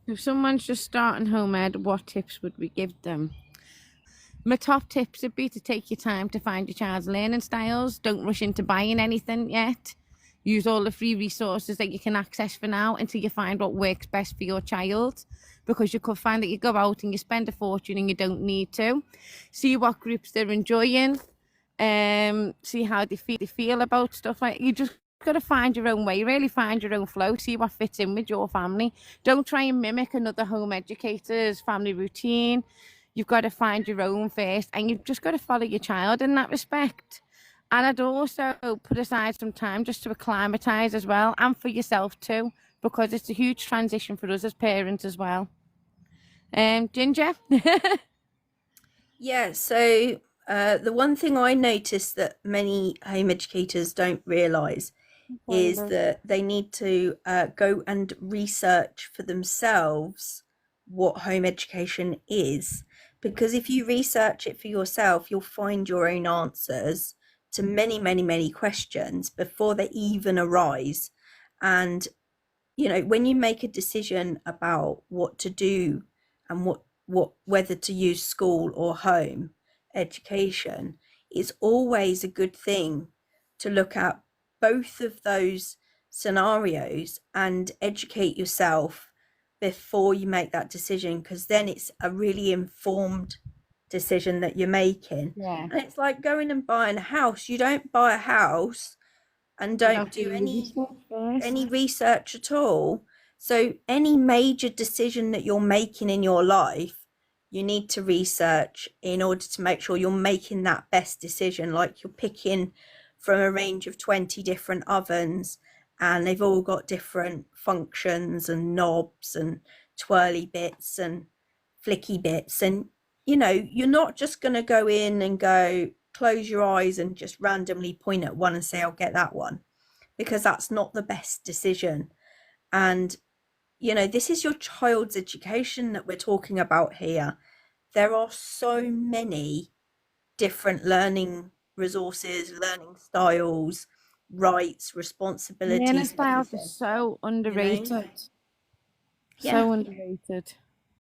If someone's just starting home ed, what tips would we give them? My top tips would be to take your time to find your child's learning styles. Don't rush into buying anything yet. Use all the free resources that you can access for now until you find what works best for your child. Because you could find that you go out and you spend a fortune and you don't need to. See what groups they're enjoying. See how they feel about stuff. Like, you just got to find your own way, really find your own flow, see what fits in with your family. Don't try and mimic another home educator's family routine. You've got to find your own first, and you've just got to follow your child in that respect. And I'd also put aside some time just to acclimatise as well, and for yourself too, because it's a huge transition for us as parents as well. Ginger? Yeah, so the one thing I noticed that many home educators don't realise is that they need to go and research for themselves what home education is. Because if you research it for yourself, you'll find your own answers to many, many, many questions before they even arise. And, you know, when you make a decision about what to do and whether to use school or home education, it's always a good thing to look at both of those scenarios and educate yourself before you make that decision, because then it's a really informed decision that you're making. Yeah. And it's like going and buying a house. You don't buy a house and don't do any research at all. So any major decision that you're making in your life, you need to research in order to make sure you're making that best decision. Like, you're picking from a range of 20 different ovens, and they've all got different functions and knobs and twirly bits and flicky bits. And, you know, you're not just going to go in and go, close your eyes and just randomly point at one and say, I'll get that one, because that's not the best decision. And, you know, this is your child's education that we're talking about here. There are so many different learning resources, learning styles, rights, Learning responsibilities, styles are everything, so you know? underrated. Yeah. So underrated.